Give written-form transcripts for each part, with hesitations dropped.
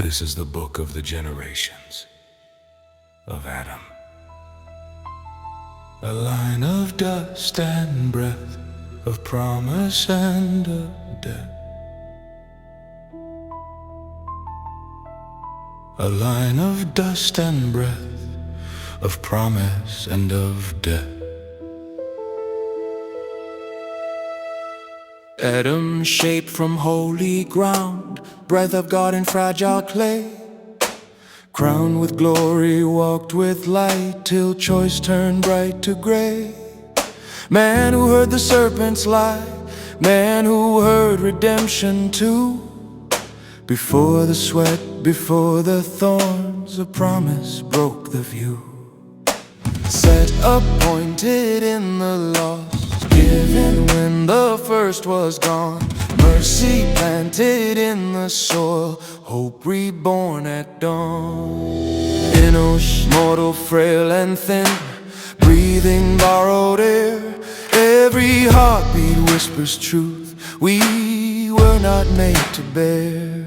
This is the book of the generations of Adam. A line of dust and breath, of promise and of death. A line of dust and breath, of promise and of death. Adam shaped from holy ground, breath of God in fragile clay. Crowned with glory, walked with light, till choice turned bright to gray. Man who heard the serpent's lie, man who heard redemption too. Before the sweat, before the thorns, a promise broke the view. Set appointed in the lost, given when the first was gone. Mercy planted in the soil, hope reborn at dawn. Enosh, mortal, frail and thin, breathing borrowed air. Every heartbeat whispers truth we were not made to bear.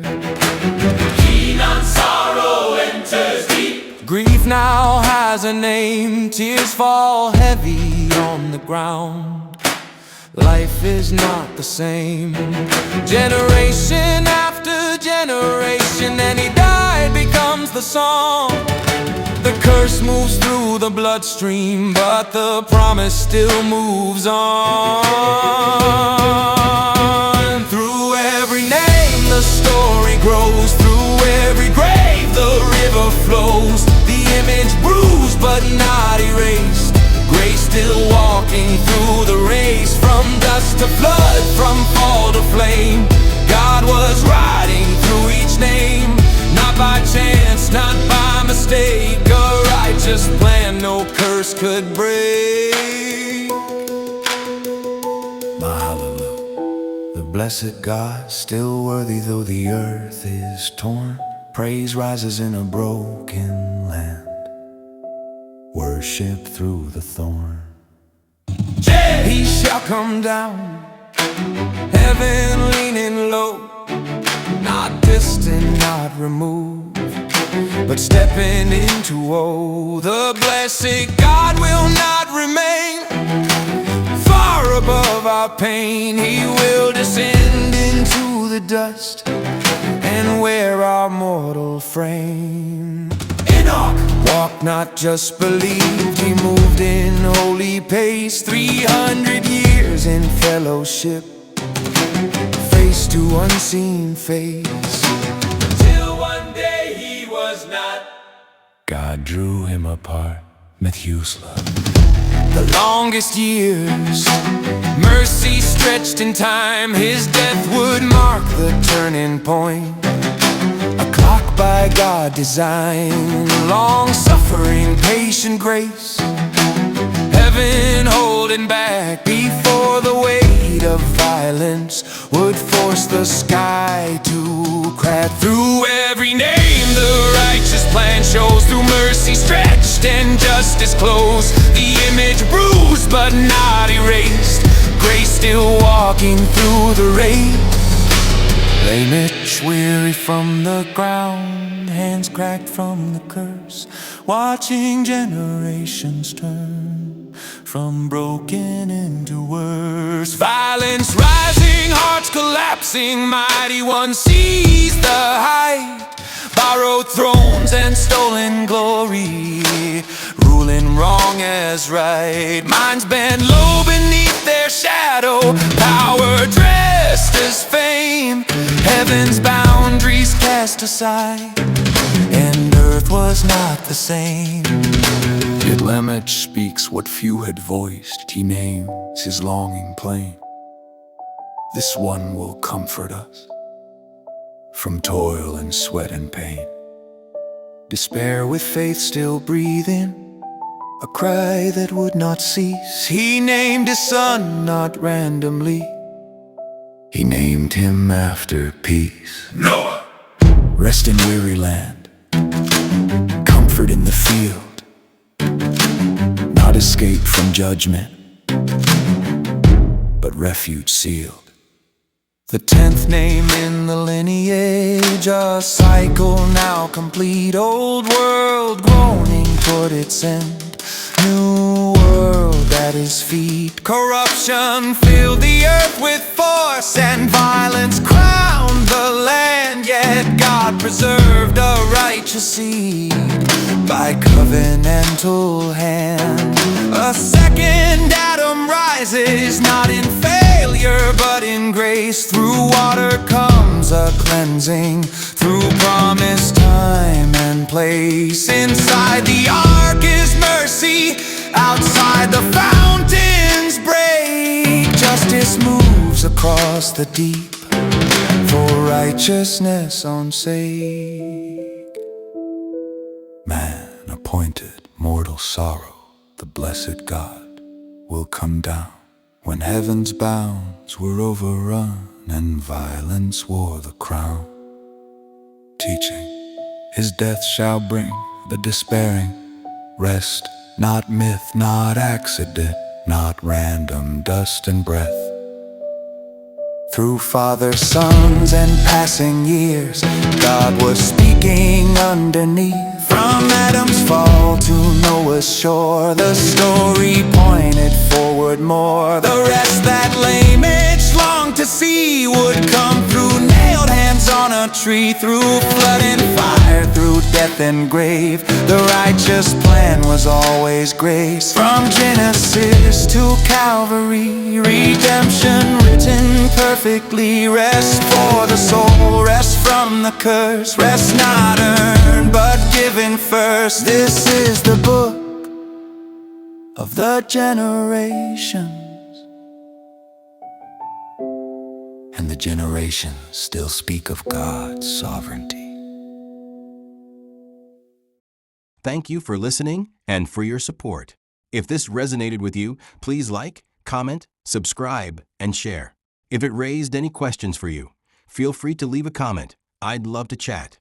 Keen on sorrow enters deep. Grief now has a name, tears fall heavy on the ground. Life is not the same. Generation after generation, and he died becomes the song. The curse moves through the bloodstream, but the promise still moves on. Through every name the story grows, through every grave the river flows. The image bruised but not erased, grace still walking through the race. From dust to flood, from fall to flame, God was riding through each name. Not by chance, not by mistake, a righteous plan no curse could break. Mahalalu, the blessed God, still worthy though the earth is torn. Praise rises in a broken land, worship through the thorn. He shall come down, heaven leaning low, not distant, not removed, but stepping into woe. The blessed God will not remain far above our pain. He will descend into the dust and wear our mortal frame. Enoch walked, not just believed, he moved in holy pace. 300 years in fellowship, face to unseen face, Till one day he was not. God drew him apart, Methuselah. The longest years, mercy stretched in time. His death would mark the turning point, a clock by God designed. Long-suffering, patient grace, heaven holding back before the weight of violence would force the sky to crack. Through every name the righteous plan shows, through mercy stretched and justice close. The image bruised but not erased, grace still walking through the race. Lay Mitch weary from the ground, hands cracked from the curse, watching generations turn from broken into worse. Violence rising, hearts collapsing, mighty one sees the height. Borrowed thrones and stolen glory, ruling wrong as right. Minds bend low beneath their shadow, power dressed as fame. Heaven's boundaries cast aside, and earth was not the same. Yet Lamech speaks what few had voiced. He names his longing plain. This one will comfort us from toil and sweat and pain. Despair with faith still breathing, a cry that would not cease. He named his son not randomly, he named him after peace. Noah. Rest in weary land, comfort in the field, not escape from judgment, but refuge sealed. The 10th name in the lineage, a cycle now complete. Old world groaning toward its end, new world at his feet. Corruption filled the earth with force, and violence crowned the land. Yet God preserved a righteous seed by covenantal hand. A second Adam rises, not in failure but in grace. Through water comes a cleansing, through promise, time and place. Inside the ark is mercy, outside the fountains break. Justice moves across the deep, for righteousness' own sake. Man appointed mortal sorrow, the blessed God will come down. When heaven's bounds were overrun and violence wore the crown, teaching his death shall bring the despairing rest. Not myth, not accident, not random dust and breath. Through fathers, sons, and passing years, God was speaking underneath. From Adam's fall to Noah's shore, the story pointed forward more. The rest that lame age longed to see would come through nailed hands on a tree, through flood and fire, through death and grave. The righteous plan was always grace. From Genesis to Calvary, redemption written perfectly. Rest for the soul, rest from the curse, rest not earned but given first. This is the book of the generations, and the generations still speak of God's sovereignty. Thank you for listening and for your support. If this resonated with you, please like, comment, subscribe, and share. If it raised any questions for you, feel free to leave a comment. I'd love to chat.